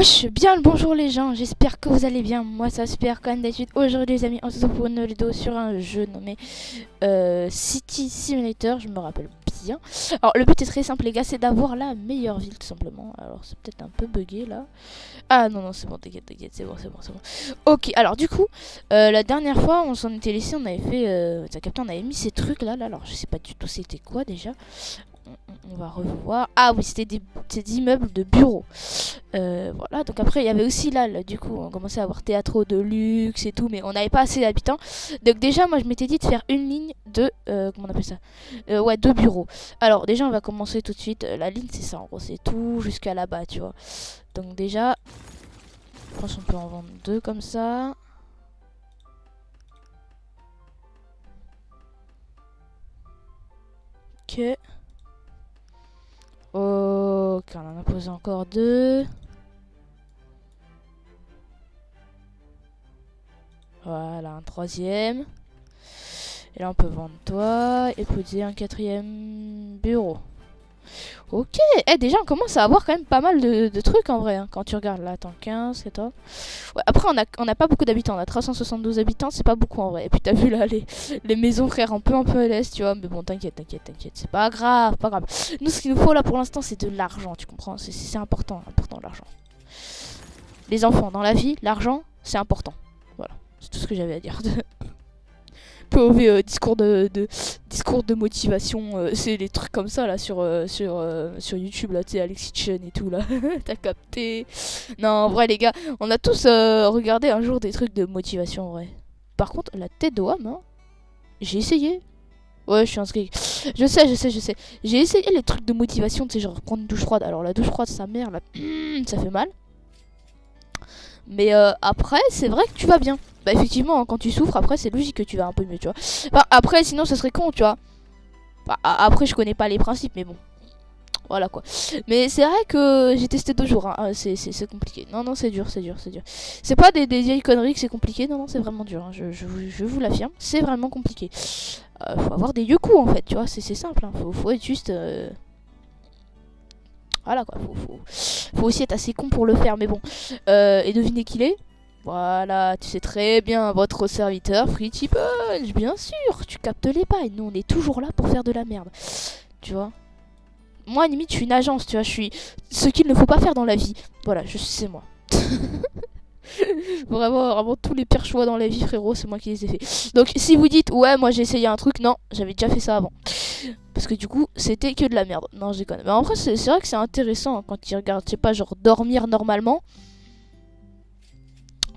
Wesh, bien le bonjour les gens, j'espère que vous allez bien, moi ça super comme d'habitude. Aujourd'hui les amis, on se retrouve pour une vidéo sur un jeu nommé City Simulator, je me rappelle bien. Alors le but est très simple les gars, c'est d'avoir la meilleure ville tout simplement. Alors c'est peut-être un peu bugué là. Ah non c'est bon, t'inquiète, c'est bon. Ok, alors du coup, la dernière fois on s'en était laissé, on avait fait, t'as capté, on avait mis ces trucs là, alors je sais pas du tout c'était quoi déjà. On va revoir. Ah oui, c'était des immeubles de bureaux. Voilà, donc après il y avait aussi là, du coup on commençait à avoir théâtre de luxe et tout, mais on n'avait pas assez d'habitants. Donc déjà moi je m'étais dit de faire une ligne de comment on appelle ça, ouais, de bureaux. Alors déjà on va commencer tout de suite. La ligne c'est ça en gros, c'est tout jusqu'à là-bas, tu vois. Donc déjà je pense qu'on peut en vendre deux comme ça. Ok. Ok, on en a posé encore deux. Voilà, un troisième. Et là, on peut vendre toi et poser un quatrième bureau. Ok, déjà, on commence à avoir quand même pas mal de trucs en vrai. Hein, quand tu regardes là, attends, 15, 14. Ouais, après, on a pas beaucoup d'habitants. On a 372 habitants, c'est pas beaucoup en vrai. Et puis, t'as vu là, les maisons, frère, un peu à l'est, tu vois. Mais bon, t'inquiète. C'est pas grave, pas grave. Nous, ce qu'il nous faut là pour l'instant, c'est de l'argent, tu comprends. C'est important l'argent. Les enfants, dans la vie, l'argent, c'est important. Voilà, c'est tout ce que j'avais à dire. POV discours de motivation, c'est les trucs comme ça là sur YouTube là, tu sais, Alexis Chen et tout là. T'as capté? Non, en vrai les gars, on a tous regardé un jour des trucs de motivation en vrai. Par contre, la tête de Wam, hein, j'ai essayé. Ouais, je suis inscrit. Je sais. J'ai essayé les trucs de motivation, tu sais, genre prendre une douche froide. Alors la douche froide, sa mère là, ça fait mal. Mais après, c'est vrai que tu vas bien. Bah effectivement, hein, quand tu souffres, après c'est logique que tu vas un peu mieux, tu vois. Enfin, après, sinon ça serait con, tu vois. Bah, après, je connais pas les principes, mais bon. Voilà quoi. Mais c'est vrai que j'ai testé 2 jours, hein. C'est compliqué. Non, c'est dur. C'est pas des vieilles conneries que c'est compliqué, non, c'est vraiment dur. Hein. Je vous l'affirme, c'est vraiment compliqué. Faut avoir des yeux coups en fait, tu vois, c'est simple. Hein. Faut être juste... Voilà quoi, faut aussi être assez con pour le faire, mais bon. Et devinez qui il est. Voilà, tu sais très bien, votre serviteur Pretty Punch, bien sûr, tu captes les pailles. Nous, on est toujours là pour faire de la merde, tu vois. Moi, limite, je suis une agence, tu vois, je suis ce qu'il ne faut pas faire dans la vie. Voilà, c'est moi. Vraiment, tous les pires choix dans la vie, frérot, c'est moi qui les ai fait. Donc, si vous dites, ouais, moi j'ai essayé un truc, non, j'avais déjà fait ça avant. Parce que du coup, c'était que de la merde. Non, je déconne. Mais en vrai, c'est vrai que c'est intéressant hein, quand tu regardes, je sais pas, genre dormir normalement.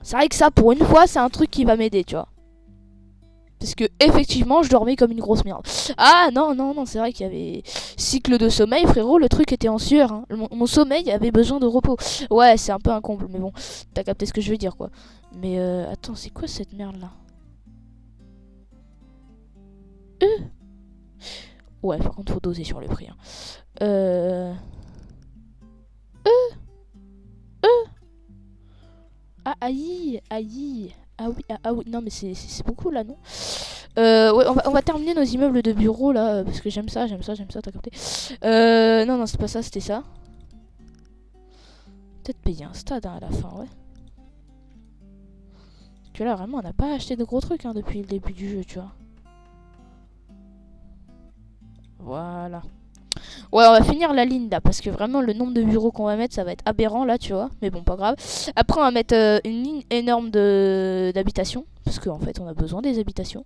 C'est vrai que ça, pour une fois, c'est un truc qui va m'aider, tu vois. Parce que, effectivement, je dormais comme une grosse merde. Ah, non, c'est vrai qu'il y avait cycle de sommeil, frérot, le truc était en sueur. Hein. Mon sommeil avait besoin de repos. Ouais, c'est un peu un comble, mais bon, t'as capté ce que je veux dire, quoi. Mais, attends, c'est quoi cette merde-là? Ouais, par contre, faut doser sur le prix. Hein. Ah, aïe. Ah oui, non, mais c'est beaucoup là, non? Ouais, on va terminer nos immeubles de bureau là, parce que j'aime ça, t'as capté. Non, c'est pas ça, c'était ça. Peut-être payer un stade hein, à la fin, ouais. Tu vois, là, vraiment, on n'a pas acheté de gros trucs hein, depuis le début du jeu, tu vois. Voilà. Ouais, on va finir la ligne là, parce que vraiment, le nombre de bureaux qu'on va mettre, ça va être aberrant là, tu vois. Mais bon, pas grave. Après, on va mettre une ligne énorme d'habitations, parce qu'en fait, on a besoin des habitations.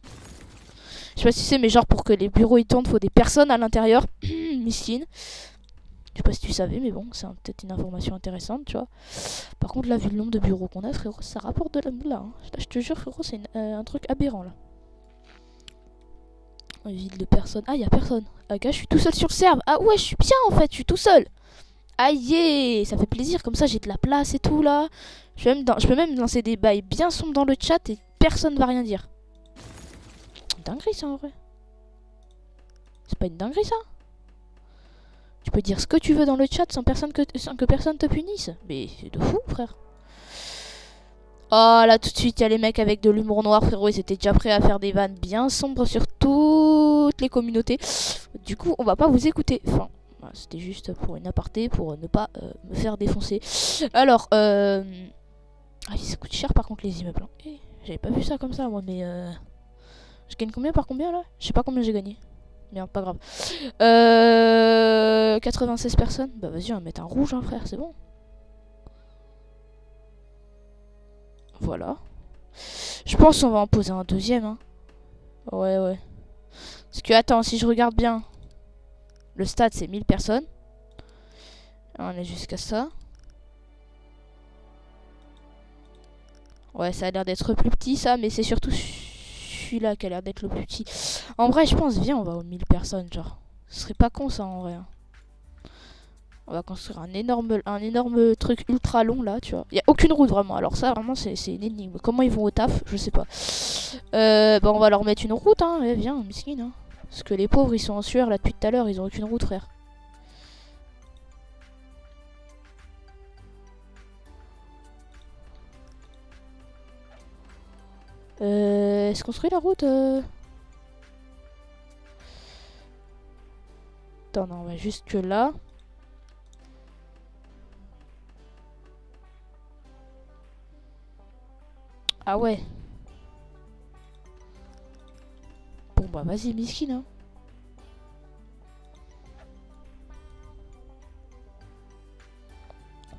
Je sais pas si c'est, mais genre pour que les bureaux ils tournent, faut des personnes à l'intérieur. Miskine. Je sais pas si tu savais, mais bon, c'est peut-être une information intéressante, tu vois. Par contre, là, vu le nombre de bureaux qu'on a, frérot, ça rapporte de la moula. Hein. Là, je te jure, frérot, c'est un truc aberrant, là. Ville de personne. Ah, y a personne. Ah, gars, je suis tout seul sur le serve. Ah, ouais, je suis bien, en fait, je suis tout seul. Aïe, ça fait plaisir, comme ça, j'ai de la place et tout, là. Je peux même lancer des bails bien sombres dans le chat et personne va rien dire. Dinguerie, ça, en vrai. C'est pas une dinguerie, ça? Tu peux dire ce que tu veux dans le chat sans que personne te punisse. Mais c'est de fou, frère. Oh là, tout de suite, il y a les mecs avec de l'humour noir, frérot. Ils étaient déjà prêts à faire des vannes bien sombres sur toutes les communautés. Du coup, on va pas vous écouter. Enfin, Voilà, c'était juste pour une aparté, pour ne pas me faire défoncer. Alors, ah, ça coûte cher par contre les immeubles. Hein. J'avais pas vu ça comme ça moi, mais je gagne combien par combien là? Je sais pas combien j'ai gagné. Merde, pas grave. 96 personnes. Bah vas-y, on va mettre un rouge, hein, frère, c'est bon. Voilà. Je pense qu'on va en poser un deuxième. Hein. Ouais, ouais. Parce que, attends, si je regarde bien, le stade, c'est 1000 personnes. On est jusqu'à ça. Ouais, ça a l'air d'être plus petit, ça, mais c'est surtout celui-là qui a l'air d'être le plus petit. En vrai, je pense, viens, on va aux 1000 personnes, genre. Ce serait pas con, ça, en vrai. Hein. On va construire un énorme truc ultra long, là, tu vois. Il y a aucune route, vraiment. Alors ça, vraiment, c'est une énigme. Comment ils vont au taf? Je sais pas. Bah, on va leur mettre une route, hein. Ouais, viens, miskin, hein. Parce que les pauvres, ils sont en sueur, là, depuis tout à l'heure. Ils ont aucune route, frère. Est-ce qu'on construit la route Attends, non, on va jusque là. Ah ouais. Bon bah vas-y, miskin, hein.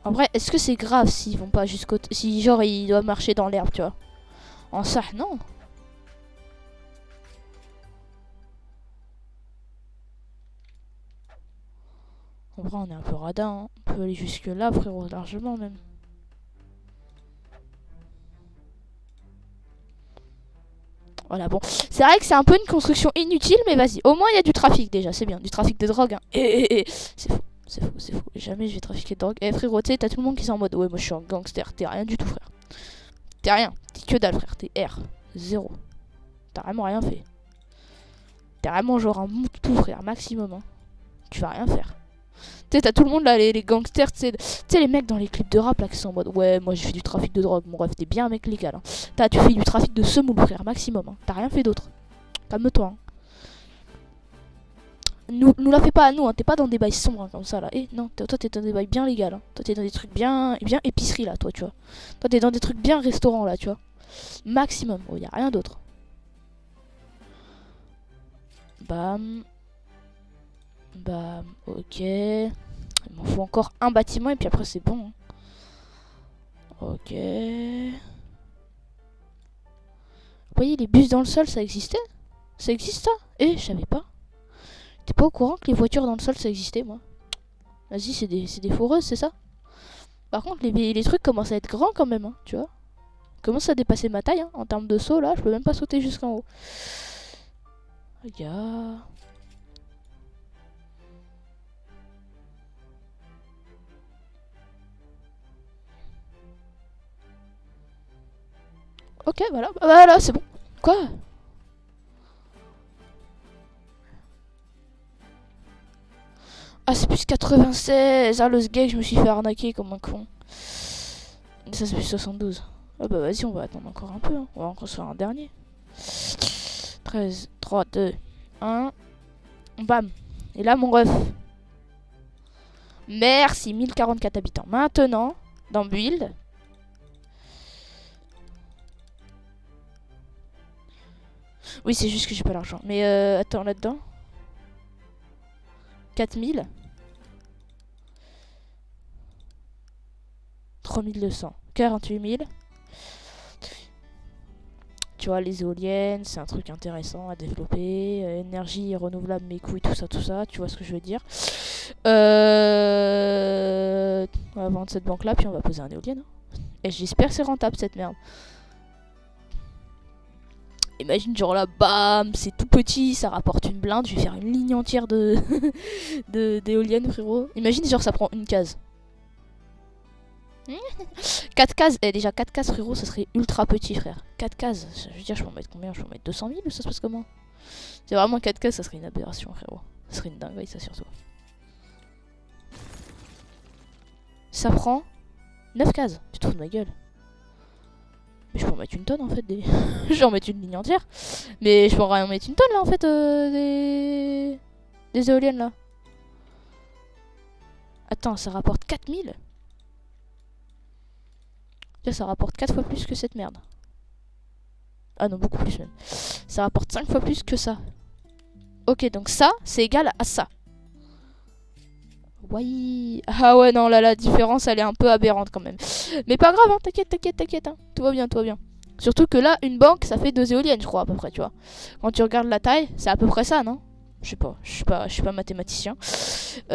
En vrai, est-ce que c'est grave s'ils vont pas jusqu'au... Si genre ils doivent marcher dans l'herbe, tu vois. En ça, non. En vrai, on est un peu radin, hein. On peut aller jusque là, frérot, largement même. Voilà, bon. C'est vrai que c'est un peu une construction inutile, mais vas-y. Au moins, il y a du trafic déjà, c'est bien. Du trafic de drogue, hein. C'est faux, c'est faux, c'est faux. Jamais je vais trafiquer de drogue. Eh frérot, tu sais, t'as tout le monde qui est en mode ouais, moi je suis un gangster. T'es rien du tout, frère. T'es rien. T'es que dalle, frère. T'es R. Zéro. T'as vraiment rien fait. T'es vraiment genre un moutou, frère, maximum. Hein. Tu vas rien faire. Tu sais, t'as tout le monde là, les gangsters, tu sais, les mecs dans les clips de rap là qui sont en mode ouais, moi j'ai fait du trafic de drogue. Mon rêve, t'es bien un mec légal. Hein. Tu fais du trafic de semoule, frère, maximum. Hein. T'as rien fait d'autre. Calme-toi. Hein. Nous la fais pas à nous, hein. T'es pas dans des bails sombres hein, comme ça là. Eh non, toi t'es dans des bails bien légal. Hein. Toi t'es dans des trucs bien épicerie là, toi tu vois. Toi t'es dans des trucs bien restaurant là, tu vois. Maximum, oh, y a rien d'autre. Bam. Bam, ok. Il m'en faut encore un bâtiment et puis après c'est bon. Hein. Ok. Vous voyez les bus dans le sol, ça existait? Ça existe ça? Eh, je savais pas. T'es pas au courant que les voitures dans le sol ça existait, moi? Vas-y, c'est des foreuses, c'est ça? Par contre, les trucs commencent à être grands quand même, hein, tu vois. Commence à dépasser ma taille, hein. En termes de saut, là, je peux même pas sauter jusqu'en haut. Regarde. Ok, voilà. Voilà, c'est bon. Quoi? Ah, c'est plus 96. Ah, le sgeg, je me suis fait arnaquer comme un con. Ça, c'est plus 72. Ah bah vas-y, on va attendre encore un peu. Hein. On va encore faire un dernier. 13, 3, 2, 1. Bam. Et là, mon ref. Merci, 1044 habitants. Maintenant, dans Build. Oui, c'est juste que j'ai pas l'argent. Mais attends, là-dedans. 4000. 3200. 48 000. Tu vois, les éoliennes, c'est un truc intéressant à développer. Énergie renouvelable, mes couilles, tout ça. Tu vois ce que je veux dire. On va vendre cette banque-là, puis on va poser un éolien. Hein. Et j'espère que c'est rentable, cette merde. Imagine, genre là, bam, c'est tout petit, ça rapporte une blinde. Je vais faire une ligne entière de d'éoliennes, frérot. Imagine, genre, ça prend une case. 4 cases, déjà 4 cases frérot, ça serait ultra petit frère. 4 cases, je veux dire, je peux en mettre combien? Je peux en mettre 200 000 ou ça se passe comment? C'est vraiment 4 cases, ça serait une aberration frérot. Ça serait une dinguerie ça surtout. Ça prend 9 cases, tu te fous de ma gueule. Mais je peux en mettre une tonne en fait, je vais en mettre une ligne entière. Mais je pourrais en mettre une tonne là en fait, des éoliennes là. Attends, ça rapporte 4000. Là, ça rapporte 4 fois plus que cette merde. Ah non, beaucoup plus même. Ça rapporte 5 fois plus que ça. Ok, donc ça, c'est égal à ça. Oui. Ah ouais, non, là, la différence, elle est un peu aberrante quand même. Mais pas grave, hein, t'inquiète, t'inquiète, t'inquiète. Hein. Tout va bien, tout va bien. Surtout que là, une banque, ça fait 2 éoliennes, je crois, à peu près, tu vois. Quand tu regardes la taille, c'est à peu près ça, non? Je sais pas, je suis pas mathématicien. Ah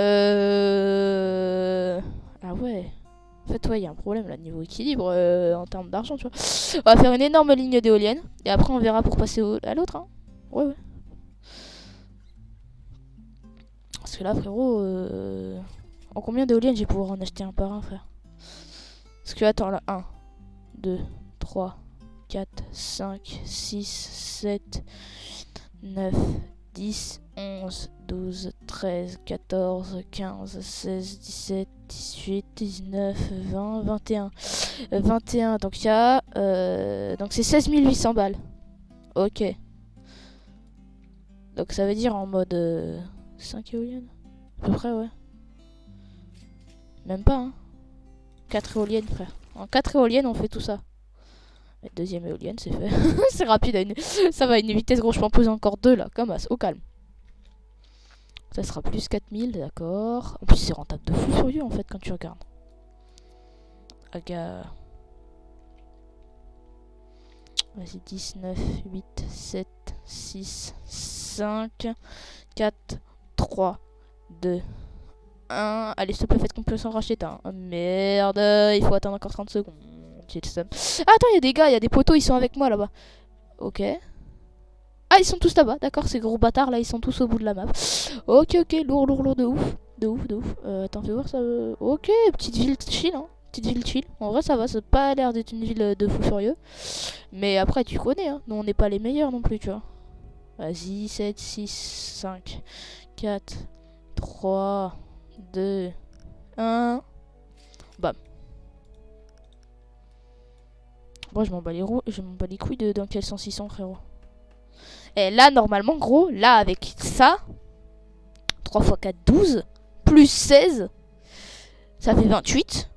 ouais. En fait, ouais, il y a un problème là, niveau équilibre en termes d'argent, tu vois. On va faire une énorme ligne d'éoliennes. Et après, on verra pour passer à l'autre, hein. Ouais, ouais. Parce que là, frérot, en combien d'éoliennes je vais pouvoir en acheter un par un, frère? Parce que, attends, là, 1, 2, 3, 4, 5, 6, 7, 9, 10, 11, 12, 13, 14, 15, 16, 17, 18, 19, 20, 21. 21, donc il y a... donc c'est 16 800 balles. Ok. Donc ça veut dire en mode 5 éoliennes. À peu près, ouais. Même pas, hein. 4 éoliennes, frère. En 4 éoliennes, on fait tout ça. La deuxième éolienne, c'est fait. C'est rapide. Ça va à une vitesse, gros. Je peux en poser encore 2 là, comme as, au calme. Ça sera plus 4000, d'accord. En plus, c'est rentable de fou furieux en fait quand tu regardes. Aga. Vas-y, 19, 8, 7, 6, 5, 4, 3, 2, 1. Allez, s'il te plaît, faites complètement sans racheter. Oh, merde, il faut attendre encore 30 secondes. J'ai le seum. Ah, attends, il y a des gars, il y a des poteaux, ils sont avec moi là-bas. Ok. Ah, ils sont tous là-bas, d'accord, ces gros bâtards là, ils sont tous au bout de la map. Ok, ok, lourd, lourd, lourd, de ouf. De ouf, de ouf. Attends, fais voir ça. Ok, petite ville chill, hein. Petite ville chill. En vrai, ça va, ça n'a pas l'air d'être une ville de fou furieux. Mais après, tu connais, hein. Nous, on n'est pas les meilleurs non plus, tu vois. Vas-y, 7, 6, 5, 4, 3, 2, 1. Bam. Moi, je m'en bats les couilles de dans quel sens ils sont, frérot. Et là, normalement, gros, là, avec ça, 3 x 4, 12, plus 16, ça fait 28.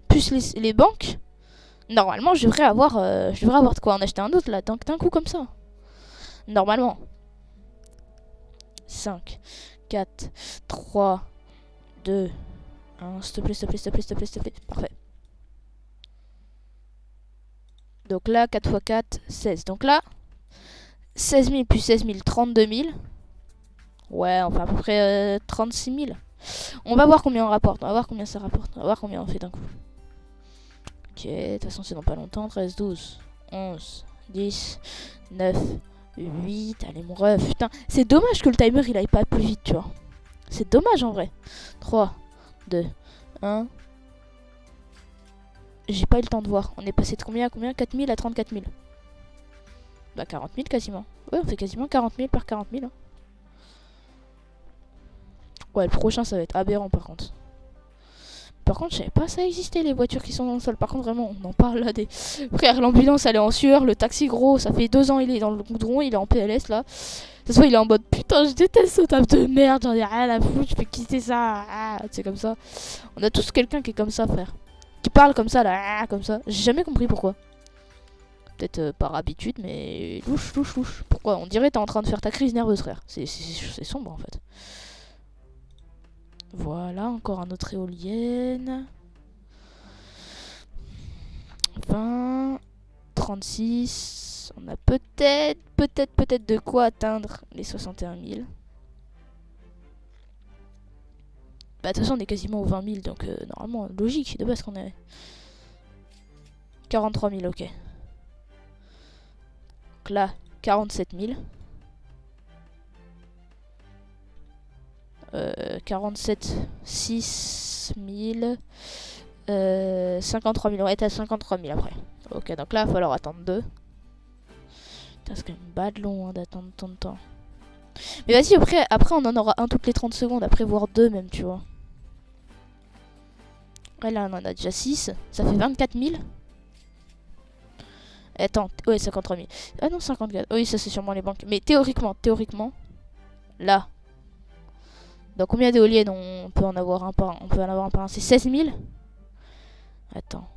Plus les banques, normalement, je devrais avoir de quoi en acheter un autre, là, d'un coup, comme ça. Normalement. 5, 4, 3, 2, 1. S'il te plaît, s'il te plaît, s'il te plaît, s'il te plaît, s'il te plaît. Parfait. Donc là, 4 x 4, 16. Donc là, 16 000 plus 16 000, 32 000. Ouais, enfin à peu près 36 000. On va voir combien on rapporte. On va voir combien ça rapporte. On va voir combien on fait d'un coup. Ok, de toute façon c'est dans pas longtemps. 13, 12, 11, 10, 9, 8. Allez mon ref. Putain, c'est dommage que le timer il aille pas plus vite, tu vois. C'est dommage en vrai. 3, 2, 1. J'ai pas eu le temps de voir. On est passé de combien à combien? 4 000 à 34 000. Bah 40 000 quasiment. Ouais, on fait quasiment 40 000 par 40 000. Hein. Ouais, le prochain ça va être aberrant par contre. Par contre, je savais pas ça existait les voitures qui sont dans le sol. Par contre, vraiment, on en parle là des. Frère, l'ambulance elle est en sueur. Le taxi gros, ça fait 2 ans il est dans le goudron, il est en PLS là. De toute façon, il est en mode putain, je déteste ce taf de merde, j'en ai rien à foutre, je vais quitter ça. Ah, c'est comme ça. On a tous quelqu'un qui est comme ça, frère. Qui parle comme ça là, comme ça. J'ai jamais compris pourquoi. Peut-être par habitude, mais louche, louche, louche. Pourquoi? On dirait que t'es en train de faire ta crise nerveuse, frère. C'est sombre en fait. Voilà, encore un autre éolienne. 20, 36. On a peut-être de quoi atteindre les 61 000. Bah, de toute façon, on est quasiment aux 20 000, donc normalement, logique, de base qu'on est. 43 000, ok. Donc là, 47 000. 47, 6 000. 53 000, on va être à 53 000 après. Ok, donc là, il va falloir attendre 2. Putain, c'est quand même bad long hein, d'attendre tant de temps. Mais vas-y, après, on en aura un toutes les 30 secondes, après voire 2 même, tu vois. Ouais, là, on en a déjà 6. Ça fait 24 000. Attends, ouais, 53 000. Ah non, 54. Oui, ça, c'est sûrement les banques. Mais théoriquement, là, Donc combien d'éoliennes on peut en avoir un par an? On peut en avoir un par an, c'est 16 000. Attends.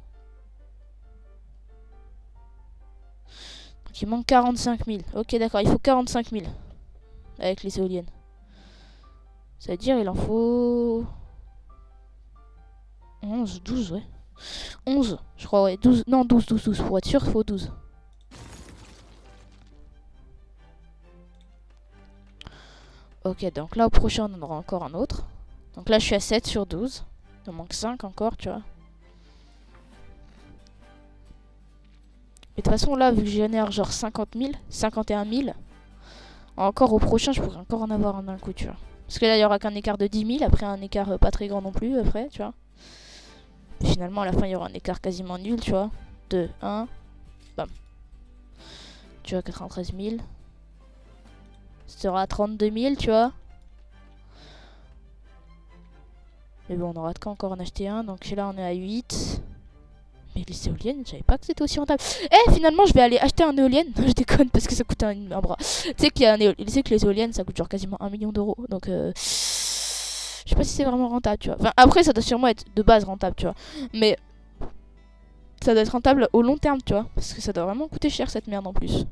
Donc il manque 45 000. Ok, d'accord, il faut 45 000 avec les éoliennes. Ça veut dire il en faut 11, 12, ouais. 11, je crois, ouais. 12, non, 12. Pour être sûr, il faut 12. Ok, donc là, au prochain, on en aura encore un autre. Donc là, je suis à 7 sur 12. Il en manque 5 encore, tu vois. Mais de toute façon, là, vu que je génère genre 50 000, 51 000, encore au prochain, je pourrais encore en avoir un d'un coup, tu vois. Parce que là, il y aura qu'un écart de 10 000, après un écart pas très grand non plus, après, tu vois. Finalement, à la fin, il y aura un écart quasiment nul, tu vois. 2, 1, bam. Tu vois, 93 000. Ça sera à 32 000, tu vois. Mais bon, on aura de quoi encore en acheter un. Donc là, on est à 8. Mais les éoliennes, je savais pas que c'était aussi rentable. Eh, finalement, je vais aller acheter un éolienne. Je déconne parce que ça coûte un bras. Tu sais que les éoliennes, ça coûte genre quasiment 1 million d'euros. Donc, je sais pas si c'est vraiment rentable, tu vois. Enfin, après, ça doit sûrement être de base rentable, tu vois. Mais ça doit être rentable au long terme, tu vois. Parce que ça doit vraiment coûter cher cette merde en plus.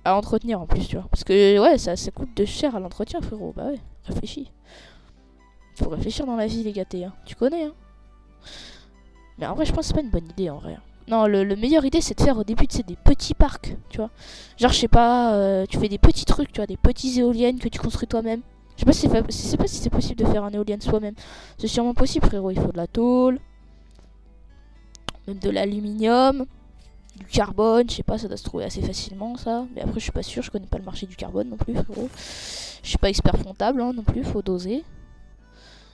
À entretenir en plus, tu vois. Parce que, ouais, ça coûte de cher à l'entretien, frérot. Bah ouais, réfléchis. Faut réfléchir dans la vie, les gâtés, hein. Tu connais, hein. Mais en vrai, je pense que c'est pas une bonne idée, en vrai. Non, le meilleure idée, c'est de faire au début, tu sais, des petits parcs, tu vois. Genre, je sais pas, tu fais des petits trucs, tu vois, des petits éoliennes que tu construis toi-même. Je sais pas si c'est possible de faire un éolien soi-même. C'est sûrement possible, frérot. Il faut de la tôle, même de l'aluminium, du carbone. Je sais pas, ça doit se trouver assez facilement, ça. Mais après, je suis pas sûr, je connais pas le marché du carbone non plus, frérot. Je suis pas expert comptable, hein, non plus, faut doser.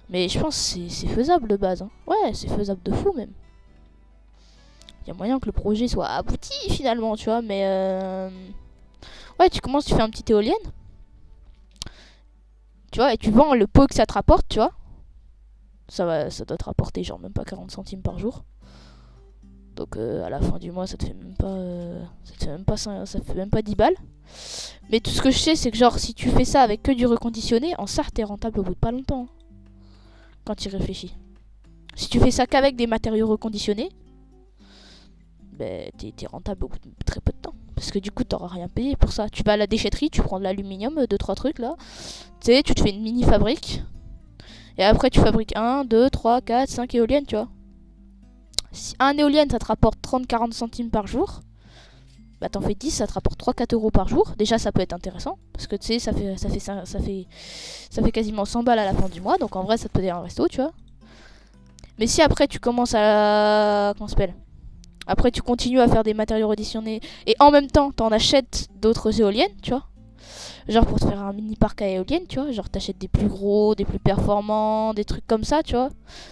Mais je pense que c'est faisable de base, hein. Ouais, c'est faisable de fou, même. Il y a moyen que le projet soit abouti finalement, tu vois, mais ouais, tu commences, tu fais un petit éolienne, tu vois, et tu vends le pot que ça te rapporte, tu vois. Ça doit te rapporter genre même pas 40 centimes par jour. Donc à la fin du mois, ça te fait même pas, ça fait même pas 10 balles. Mais tout ce que je sais, c'est que genre si tu fais ça avec que du reconditionné, en ça, t'es rentable au bout de pas longtemps. Quand tu y réfléchis. Si tu fais ça qu'avec des matériaux reconditionnés, ben, t'es rentable au bout de très peu de temps. Parce que du coup, t'auras rien payé pour ça. Tu vas à la déchetterie, tu prends de l'aluminium, 2-3 trucs là. Tu sais, tu te fais une mini fabrique. Et après, tu fabriques 1, 2, 3, 4, 5 éoliennes, tu vois. Si un éolienne, ça te rapporte 30-40 centimes par jour, bah t'en fais 10, ça te rapporte 3-4 euros par jour. Déjà, ça peut être intéressant. Parce que tu sais, ça fait quasiment 100 balles à la fin du mois. Donc en vrai, ça te peut dire un resto, tu vois. Mais si après, tu commences à. Comment ça s'appelle? Après, tu continues à faire des matériaux reconditionnés et en même temps, t'en achètes d'autres éoliennes, tu vois. Genre pour te faire un mini parc à éoliennes, tu vois. Genre t'achètes des plus gros, des plus performants, des trucs comme ça, tu vois.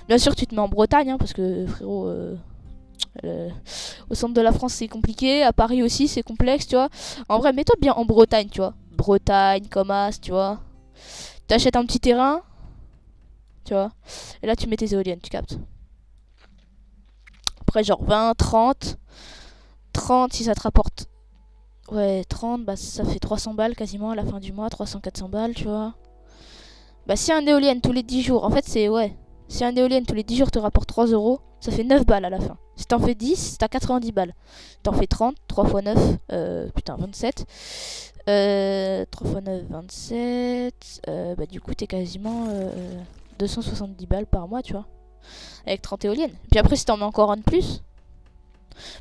Bien sûr, tu te mets en Bretagne, hein, parce que frérot, au centre de la France c'est compliqué, à Paris aussi c'est complexe, tu vois. En vrai, mets-toi bien en Bretagne, tu vois. Bretagne, Comas, tu vois. T'achètes un petit terrain, tu vois. Et là, tu mets tes éoliennes, tu captes. Après, genre 20, 30. 30, si ça te rapporte. Ouais, 30, bah ça fait 300 balles quasiment à la fin du mois. 300-400 balles, tu vois. Bah, si un éolienne tous les 10 jours, en fait, c'est. Ouais. Si un éolienne tous les 10 jours te rapporte 3 euros, ça fait 9 balles à la fin. Si t'en fais 10, t'as 90 balles. T'en fais 30, 3 fois 9, putain, 27. 3 fois 9, 27. Bah, du coup, t'es quasiment 270 balles par mois, tu vois. Avec 30 éoliennes. Puis après, si t'en mets encore un de plus.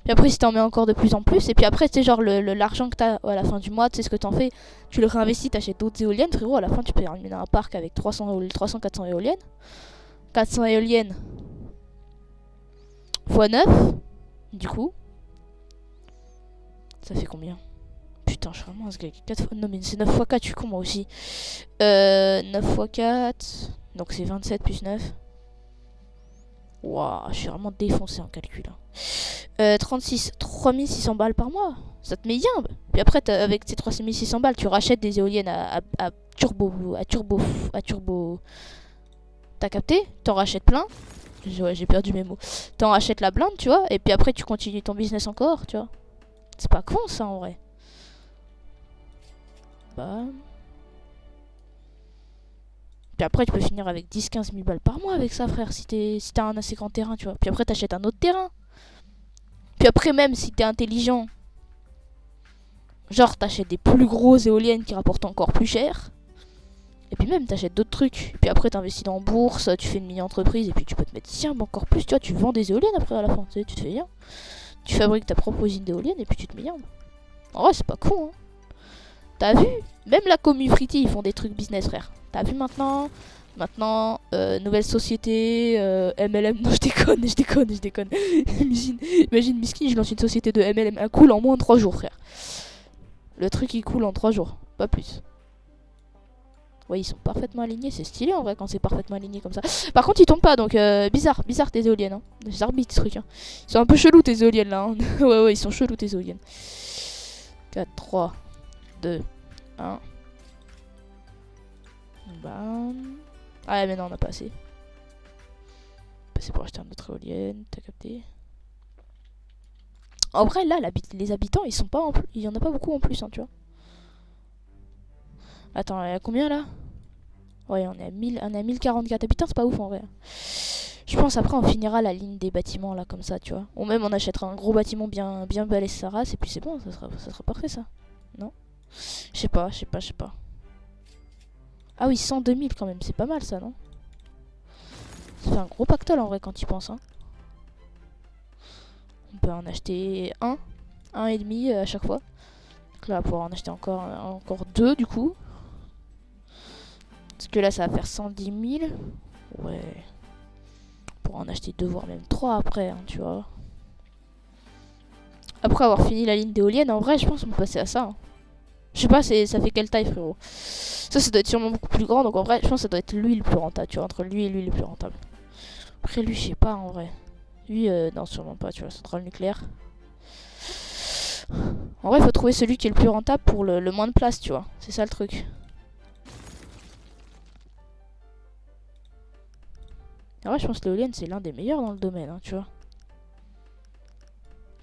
Puis après, si t'en mets encore de plus en plus. Et puis après, c'est genre l'argent que t'as à la fin du mois, tu sais ce que t'en fais. Tu le réinvestis, t'achètes d'autres éoliennes. Frérot, à la fin, tu peux terminer un parc avec 300-400 éoliennes. 400 éoliennes fois 9. Du coup, ça fait combien? Putain, je suis vraiment un sgeg. 4 fois... Non, mais c'est 9 fois 4, je suis con moi aussi. 9 fois 4. Donc c'est 27 plus 9. Waouh, je suis vraiment défoncé en calcul. 36, 3600 balles par mois. Ça te met bien. Puis après, avec ces 3600 balles, tu rachètes des éoliennes à turbo. T'as capté? T'en rachètes plein. Ouais, j'ai perdu mes mots. T'en rachètes la blinde, tu vois. Et puis après, tu continues ton business encore, tu vois. C'est pas con ça en vrai. Bah. Puis après, tu peux finir avec 10-15 000 balles par mois avec ça, frère, si t'as un assez grand terrain, tu vois. Puis après, t'achètes un autre terrain. Puis après, même si t'es intelligent, genre, t'achètes des plus grosses éoliennes qui rapportent encore plus cher. Et puis même, t'achètes d'autres trucs. Et puis après, t'investis dans la bourse, tu fais une mini-entreprise, et puis tu peux te mettre, tiens, encore plus, tu vois, tu vends des éoliennes après à la fin, tu sais, tu te fais bien. Tu fabriques ta propre usine d'éoliennes, et puis tu te mets bien. En vrai, c'est pas con, hein. T'as vu? Même la Commu Pretty, ils font des trucs business, frère. T'as vu maintenant? Maintenant, nouvelle société, MLM. Non, je déconne. Imagine, Miskin, je lance une société de MLM. Elle coule en moins de 3 jours, frère. Le truc, il coule en 3 jours, pas plus. Ouais, ils sont parfaitement alignés. C'est stylé en vrai quand c'est parfaitement aligné comme ça. Par contre, ils tombent pas, donc bizarre tes éoliennes. Hein. Des arbitres, ce truc. Hein. Ils sont un peu chelous tes éoliennes là. Hein. ouais, ils sont chelous tes éoliennes. 4, 3, 2, 1. Bam. Ah, mais non, on n'a pas assez. C'est pour acheter une autre éolienne, t'as capté. En vrai, là, les habitants, ils sont pas en plus. Il y en a pas beaucoup en plus, hein, tu vois. Attends, il y a combien là? Ouais, on est à 1044 habitants, c'est pas ouf en vrai. Je pense après on finira la ligne des bâtiments là comme ça, tu vois. Ou même on achètera un gros bâtiment bien balèze sa race et puis c'est bon, ça sera parfait ça. Non? Je sais pas. Ah oui, 102 000 quand même, c'est pas mal ça, non? Ça fait un gros pactole en vrai quand tu penses, hein. On peut en acheter un et demi à chaque fois. Donc là, on va pouvoir en acheter encore deux du coup. Parce que là, ça va faire 110 000. Ouais. On pourra en acheter deux, voire même trois après, hein, tu vois. Après avoir fini la ligne d'éolienne, en vrai, je pense qu'on peut passer à ça. Hein. Je sais pas, ça fait quelle taille, frérot? Ça doit être sûrement beaucoup plus grand. Donc en vrai, je pense que ça doit être lui le plus rentable, tu vois. Entre lui et lui le plus rentable. Après, lui, je sais pas, en vrai. Lui, non, sûrement pas, tu vois. Centrale nucléaire. En vrai, il faut trouver celui qui est le plus rentable pour le moins de place, tu vois. C'est ça le truc. En vrai, je pense que l'éolienne, c'est l'un des meilleurs dans le domaine, hein, tu vois.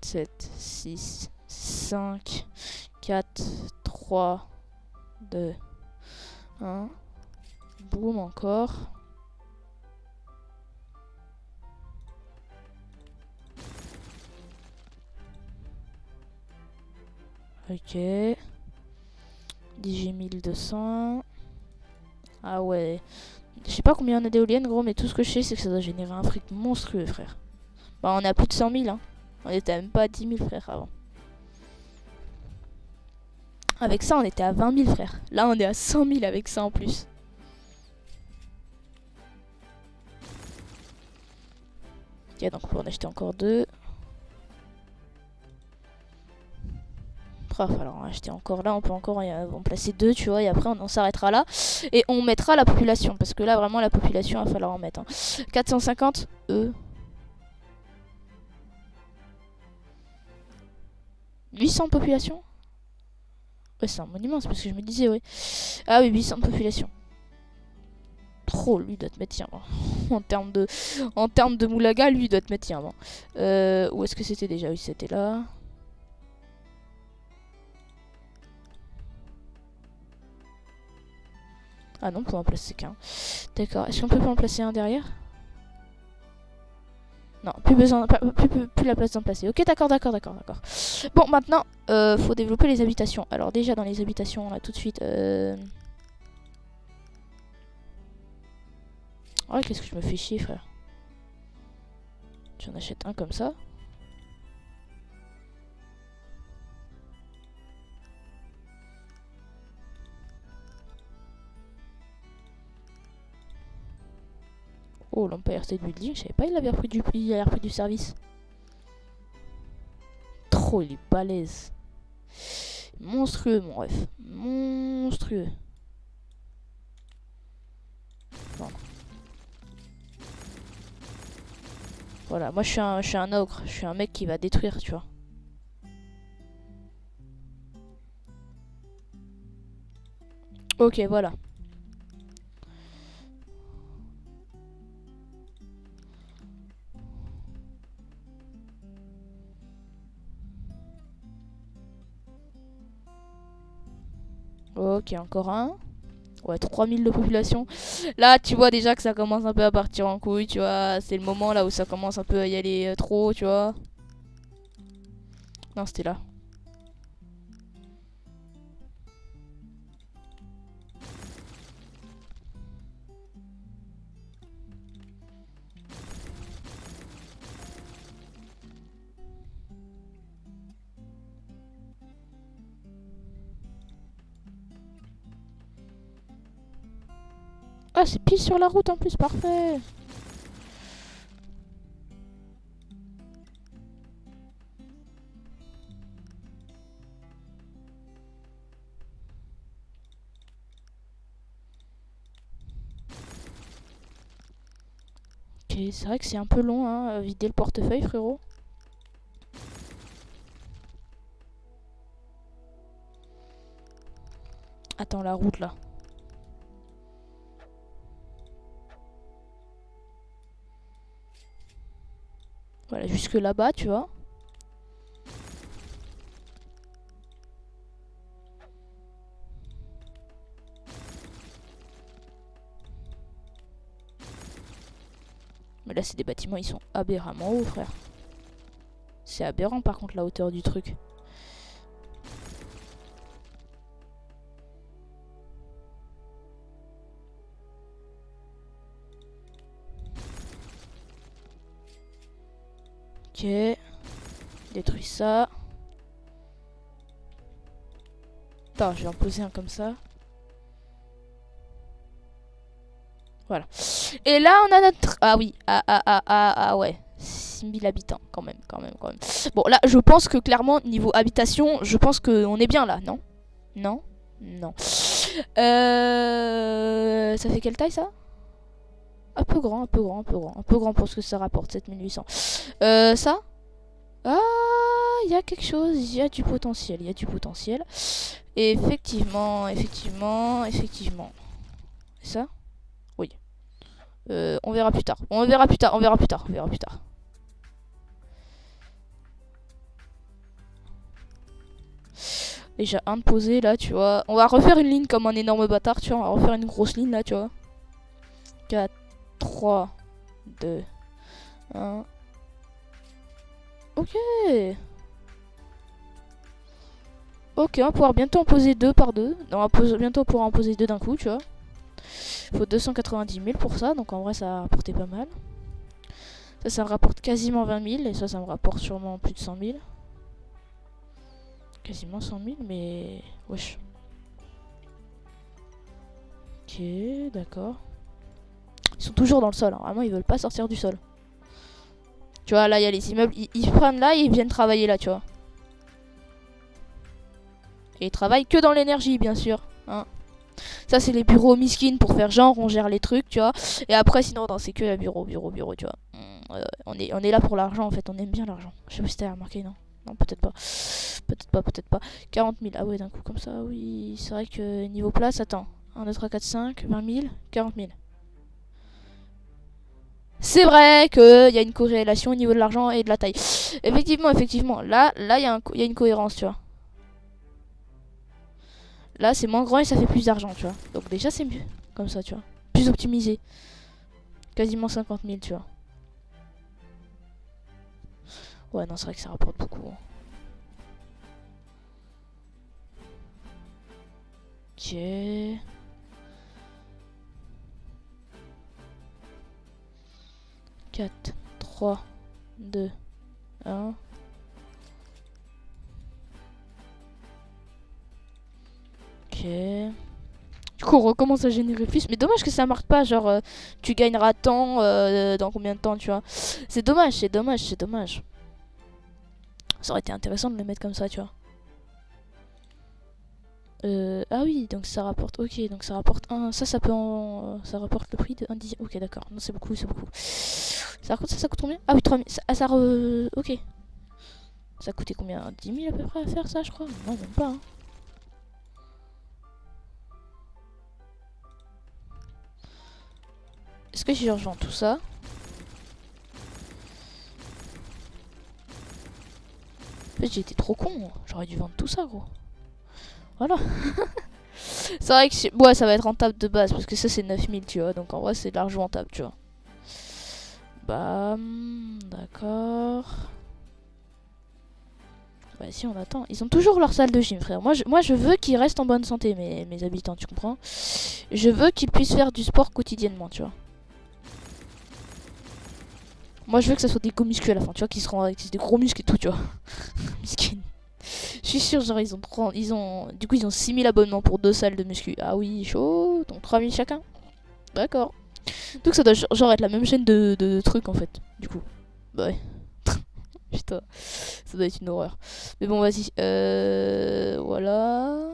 7, 6, 5, 4, 3, 2, 1. Boum, encore. Ok. 18 200. Ah ouais. Je sais pas combien on a d'éoliennes, gros, mais tout ce que je sais, c'est que ça doit générer un fric monstrueux, frère. Bah, on est à plus de 100 000, hein. On était même pas à 10 000, frère, avant. Avec ça, on était à 20 000, frère. Là, on est à 100 000 avec ça en plus. Ok, donc on peut en acheter encore deux. Après, alors en acheter encore là, on peut encore en placer deux, tu vois, et après on s'arrêtera là. Et on mettra la population, parce que là, vraiment, la population, il va falloir en mettre. Hein. 450, 800 population. Ouais, c'est un monument, c'est parce que je me disais, ouais. Ah oui, 800 population. Trop, lui, doit te mettre tiens. Bon. en termes de moulaga, lui, doit te mettre tiens. Bon. Où est-ce que c'était déjà? Oui, c'était là. Ah non, on peut en placer qu'un. D'accord. Est-ce qu'on peut pas en placer un derrière? Non, plus besoin, plus la place d'en placer. Ok, d'accord. Bon, maintenant, faut développer les habitations. Alors déjà, dans les habitations, là, tout de suite... Ouais, qu'est-ce que je me fais chier, frère. J'en achète un comme ça. Oh, l'Empire State Building, je savais pas, il avait repris du service. Trop, il est balèze. Monstrueux, mon ref. Monstrueux. Bon. Voilà, moi je suis un ogre. Je suis un mec qui va détruire, tu vois. Ok, voilà. Ok, encore un. Ouais, 3000 de population. Là, tu vois déjà que ça commence un peu à partir en couille, tu vois. C'est le moment là où ça commence un peu à y aller trop, tu vois. Non, c'était là. Ah, c'est pile sur la route en plus, parfait. Ok, c'est vrai que c'est un peu long, hein, vider le portefeuille, frérot. Attends, la route là. Voilà, jusque là-bas, tu vois. Mais là, c'est des bâtiments, ils sont aberramment hauts, frère. C'est aberrant, par contre, la hauteur du truc. Ok. Détruis ça. Attends, je vais en poser un comme ça. Voilà. Et là, on a notre... Ah oui, ouais. 6000 habitants, quand même. Bon, là, je pense que clairement, niveau habitation, je pense qu'on est bien là, non? Non? Non. Ça fait quelle taille, ça? Un peu grand. Un peu grand pour ce que ça rapporte, 7800. Ça? Ah, il y a quelque chose, il y a du potentiel, Et effectivement. Ça? Oui. On verra plus tard. Déjà un de posé là, tu vois. On va refaire une ligne comme un énorme bâtard, tu vois. On va refaire une grosse ligne là, tu vois. 4, 3, 2, 1. Ok. Ok, on va pouvoir bientôt en poser deux par deux. Non, bientôt on pourra en poser deux d'un coup, tu vois. Il faut 290 000 pour ça, donc en vrai ça a rapporté pas mal. Ça me rapporte quasiment 20 000, et ça me rapporte sûrement plus de 100 000. Quasiment 100 000, mais... Wesh. Ok, d'accord. Ils sont toujours dans le sol, hein. Vraiment ils veulent pas sortir du sol. Tu vois, là il y a les immeubles, ils prennent là et ils viennent travailler là, tu vois. Et ils travaillent que dans l'énergie, bien sûr, hein. Ça c'est les bureaux miskin pour faire genre on gère les trucs, tu vois. Et après sinon non, c'est que la bureau, tu vois. On est là pour l'argent en fait, on aime bien l'argent. Je sais pas si t'as remarqué, non. Non, peut-être pas. Peut-être pas. 40 000, ah ouais, d'un coup comme ça, oui. C'est vrai que niveau place, attends. 1, 2, 3, 4, 5, 20 000, 40 000. C'est vrai qu'il y a une corrélation au niveau de l'argent et de la taille. Effectivement. Là, il y a une cohérence, tu vois. Là, c'est moins grand et ça fait plus d'argent, tu vois. Donc déjà, c'est mieux. Comme ça, tu vois. Plus optimisé. Quasiment 50 000, tu vois. Ouais, non, c'est vrai que ça rapporte beaucoup. Ok. 4, 3, 2, 1. Ok. Du coup, on recommence à générer plus. Mais dommage que ça marque pas. Genre, tu gagneras tant dans combien de temps, tu vois. C'est dommage. Ça aurait été intéressant de le mettre comme ça, tu vois. Ah oui, donc ça rapporte. Ok, donc ça rapporte un. Ça peut en. Ça rapporte le prix de 1 dixième. Ok, d'accord. Non, c'est beaucoup. Ça coûte combien? Ah oui, 3000. Ok. Ça coûtait combien? 10 000 à peu près à faire ça, je crois. Non, même pas, hein. Est-ce que si je revends tout ça? En fait, j'ai été trop con. J'aurais dû vendre tout ça, gros. Voilà. C'est vrai que ouais, ça va être rentable de base parce que ça c'est 9000, tu vois. Donc en vrai, c'est largement rentable, tu vois. Bah, d'accord. Bah si on attend, ils ont toujours leur salle de gym, frère. Moi je veux qu'ils restent en bonne santé, mes habitants, tu comprends? Je veux qu'ils puissent faire du sport quotidiennement, tu vois. Moi je veux que ça soit des gros muscles à la fin, tu vois, qu'ils seront avec des gros muscles et tout, tu vois. Miskin. Je suis sûr, genre du coup ils ont 6000 abonnements pour 2 salles de muscu. Ah oui, chaud, donc 3000 chacun. D'accord. Donc ça doit genre être la même chaîne de trucs en fait, du coup. Bah ouais. Putain, ça doit être une horreur. Mais bon, vas-y. Voilà.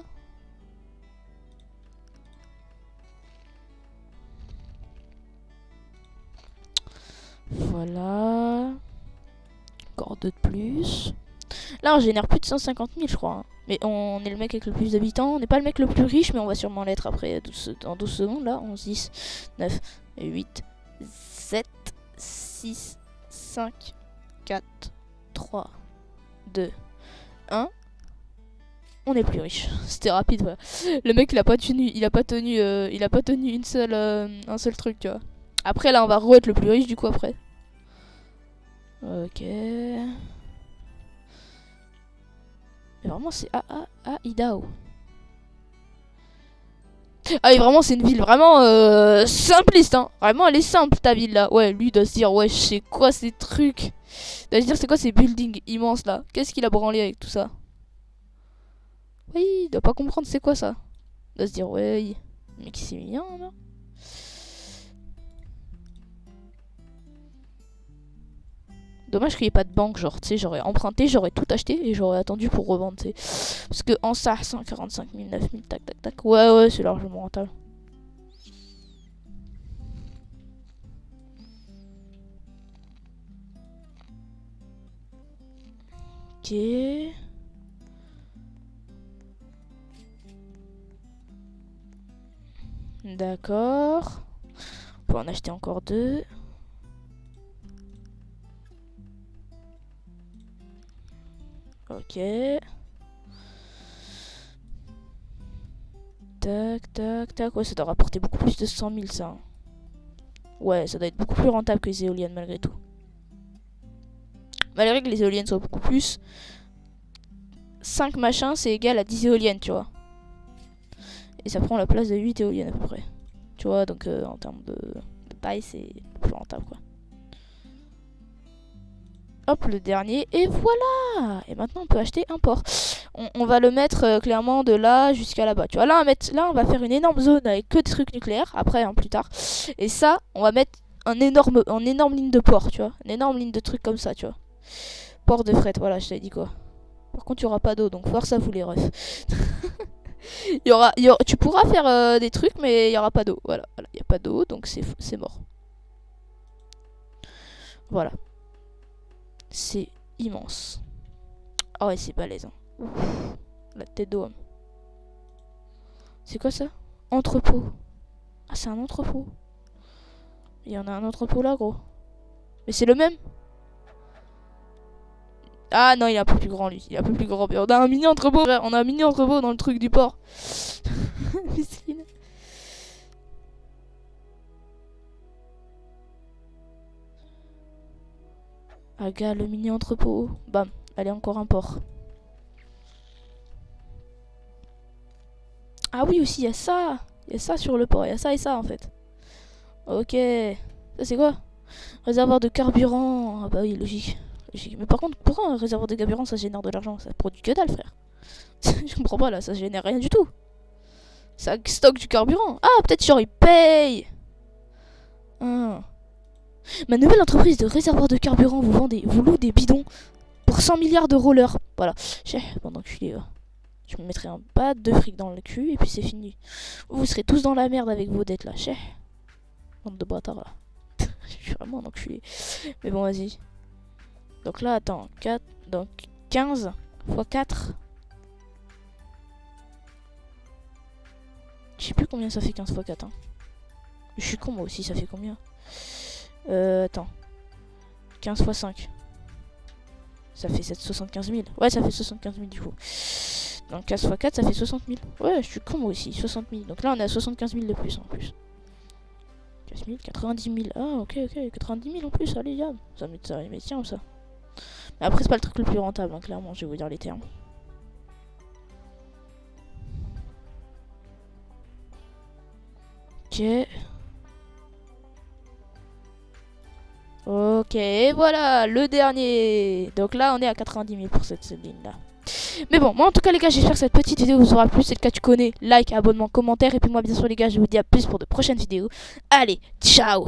Voilà. Encore 2 de plus. Là, on génère plus de 150 000, je crois. Hein. Mais on est le mec avec le plus d'habitants. On n'est pas le mec le plus riche, mais on va sûrement l'être après dans 12 secondes. Là, 11, 10, 9, 8, 7, 6, 5, 4, 3, 2, 1. On est plus riche. C'était rapide, voilà. Le mec, il a pas tenu un seul truc, tu vois. Après, là, on va re-être le plus riche, du coup, après. Ok. Mais vraiment, c'est Idaho. Ah, et vraiment, c'est une ville vraiment simpliste, hein. Vraiment, elle est simple, ta ville, là. Ouais, lui, il doit se dire, ouais, je sais quoi ces trucs. Il doit se dire, c'est quoi ces buildings immenses, là. Qu'est-ce qu'il a branlé avec tout ça? Oui, il doit pas comprendre c'est quoi ça. Il doit se dire, ouais, mais qui c'est mignon, là. Dommage qu'il n'y ait pas de banque, genre, tu sais, j'aurais emprunté, j'aurais tout acheté et j'aurais attendu pour revendre, tu sais. Parce que en ça, 145 000, 9 000, tac, tac, tac. Ouais, ouais, c'est largement rentable. Ok. D'accord. On peut en acheter encore 2. Ok. Tac, tac, tac. Ouais, ça doit rapporter beaucoup plus de 100 000, ça. Ouais, ça doit être beaucoup plus rentable que les éoliennes, malgré tout. Malgré que les éoliennes soient beaucoup plus, 5 machins, c'est égal à 10 éoliennes, tu vois. Et ça prend la place de 8 éoliennes, à peu près. Tu vois, donc en termes de taille, c'est plus rentable, quoi. Hop, le dernier, et voilà. Et maintenant, on peut acheter un port. On va le mettre clairement de là jusqu'à là-bas. Tu vois, là on va faire une énorme zone avec que des trucs nucléaires, après, hein, plus tard. Et ça, on va mettre une énorme ligne de port, tu vois. Une énorme ligne de trucs comme ça, tu vois. Port de fret, voilà, je t'avais dit quoi. Par contre, il n'y aura pas d'eau, donc force à vous les refs. Tu pourras faire des trucs, mais il n'y aura pas d'eau. Voilà, il n'y a pas d'eau, donc c'est mort. Voilà. C'est immense. Ah ouais, c'est balèze. Hein. Ouf, la tête d'homme. C'est quoi ça? Entrepôt. Ah, c'est un entrepôt. Il y en a un entrepôt là, gros. Mais c'est le même. Ah non, il est un peu plus grand, lui. Il est un peu plus grand. On a un mini entrepôt, frère. On a un mini entrepôt dans le truc du port. Miskin. Ah, gars, le mini entrepôt. Bam. Allez, encore un port. Ah oui, aussi, il y a ça. Il y a ça sur le port. Il y a ça et ça, en fait. Ok. Ça, c'est quoi? Réservoir de carburant. Ah bah oui, logique. Mais par contre, pourquoi un réservoir de carburant, ça génère de l'argent? Ça produit que dalle, frère. Je comprends pas, là. Ça génère rien du tout. Ça stocke du carburant. Ah, peut-être genre, il paye. Ah. Ma nouvelle entreprise de réservoir de carburant vous loue des bidons pour 100 milliards de rollers. Voilà. Bon, enculé, je me mettrai un bas de fric dans le cul et puis c'est fini. Vous serez tous dans la merde avec vos dettes là. Bande de bâtards là. Je suis vraiment un enculé. Mais bon, vas-y. Donc là, attends. 4, donc 15 x 4. Je sais plus combien ça fait 15 x 4. Hein. Je suis con moi aussi, ça fait combien? Attends. 15 x 5. Ça fait 75 000. Ouais, ça fait 75 000 du coup. Donc 15 x 4, ça fait 60 000. Ouais, je suis con moi aussi, 60 000. Donc là, on est à 75 000 de plus en plus. 15 000, 90 000. Ah, ok, 90 000 en plus, allez, yam. Ça me tient ça. Mais après, c'est pas le truc le plus rentable, hein, clairement, je vais vous dire les termes. Ok. Ok, et voilà, le dernier. Donc là, on est à 90 000 pour cette ligne-là. Mais bon, moi en tout cas les gars, j'espère que cette petite vidéo vous aura plu. C'est le cas, tu connais, like, abonnement, commentaire. Et puis moi bien sûr les gars, je vous dis à plus pour de prochaines vidéos. Allez, ciao.